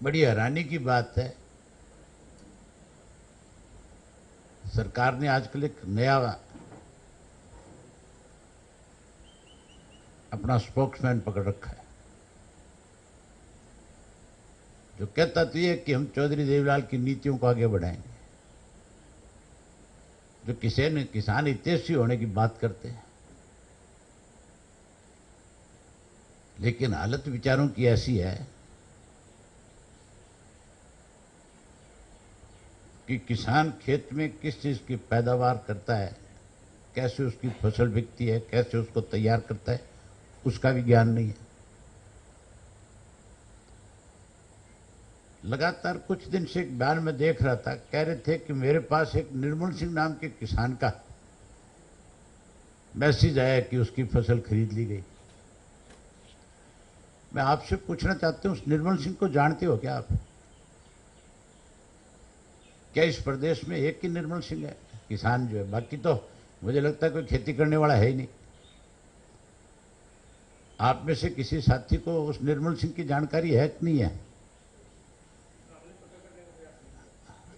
बड़ी हैरानी की बात है, सरकार ने आजकल एक नया अपना स्पोक्समैन पकड़ रखा है, जो कहता तो ये कि हम चौधरी देवीलाल की नीतियों को आगे बढ़ाएंगे, जो किसान हितैषी होने की बात करते हैं। लेकिन हालत विचारों की ऐसी है कि किसान खेत में किस चीज की पैदावार करता है, कैसे उसकी फसल बिकती है, कैसे उसको तैयार करता है, उसका भी ज्ञान नहीं है। लगातार कुछ दिन से एक बयान में देख रहा था, कह रहे थे कि मेरे पास एक निर्मल सिंह नाम के किसान का मैसेज आया कि उसकी फसल खरीद ली गई। मैं आपसे पूछना चाहता हूं, उस निर्मल सिंह को जानते हो क्या आप? क्या इस प्रदेश में एक ही निर्मल सिंह है किसान जो है? बाकी तो मुझे लगता है कोई खेती करने वाला है ही नहीं। आप में से किसी साथी को उस निर्मल सिंह की जानकारी है कि नहीं है?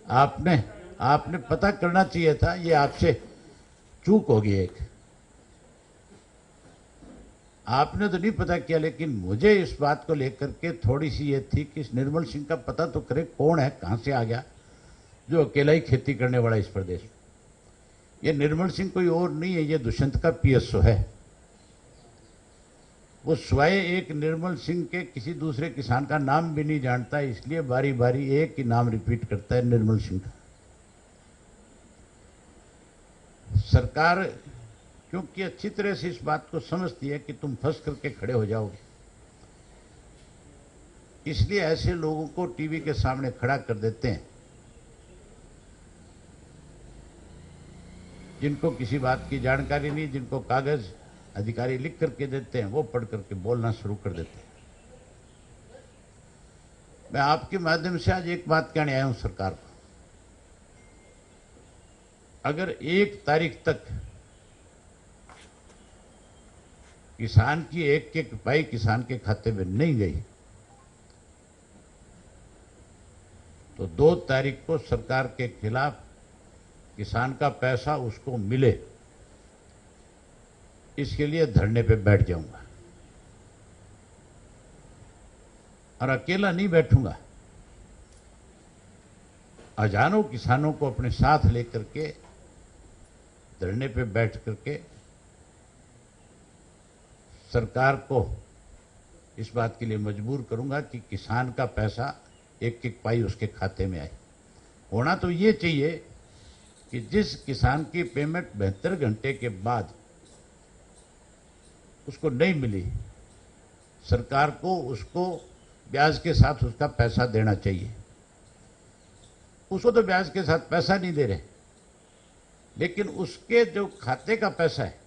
आपने पता करना चाहिए था, ये आपसे चूक होगी एक। आपने तो नहीं पता किया, लेकिन मुझे इस बात को लेकर के थोड़ी सी ये थी कि इस निर्मल सिंह का पता तो करे, कौन है, कहां से आ गया जो अकेला ही खेती करने वाला इस प्रदेश में। ये निर्मल सिंह कोई और नहीं है, ये दुष्यंत का पीएसओ है। वो स्वयं एक निर्मल सिंह के किसी दूसरे किसान का नाम भी नहीं जानता, इसलिए बारी बारी एक ही नाम रिपीट करता है, निर्मल सिंह का। सरकार क्योंकि अच्छी तरह से इस बात को समझती है कि तुम फंस करके खड़े हो जाओगे, इसलिए ऐसे लोगों को टीवी के सामने खड़ा कर देते हैं जिनको किसी बात की जानकारी नहीं, जिनको कागज अधिकारी लिख करके देते हैं, वो पढ़ करके बोलना शुरू कर देते हैं। मैं आपके माध्यम से आज एक बात कहने आया हूं सरकार को, अगर 1 तारीख तक किसान की एक रुपये किसान के खाते में नहीं गई तो 2 तारीख को सरकार के खिलाफ किसान का पैसा उसको मिले, इसके लिए धरने पे बैठ जाऊंगा। और अकेला नहीं बैठूंगा, हजारों किसानों को अपने साथ लेकर के धरने पे बैठ करके सरकार को इस बात के लिए मजबूर करूंगा कि किसान का पैसा एक पाई उसके खाते में आए। होना तो ये चाहिए कि जिस किसान की पेमेंट 72 घंटे के बाद उसको नहीं मिली, सरकार को उसको ब्याज के साथ उसका पैसा देना चाहिए। उसको तो ब्याज के साथ पैसा नहीं दे रहे, लेकिन उसके जो खाते का पैसा है,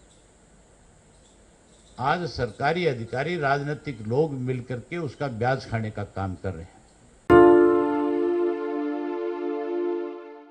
आज सरकारी अधिकारी, राजनीतिक लोग मिलकर के उसका ब्याज खाने का काम कर रहे हैं।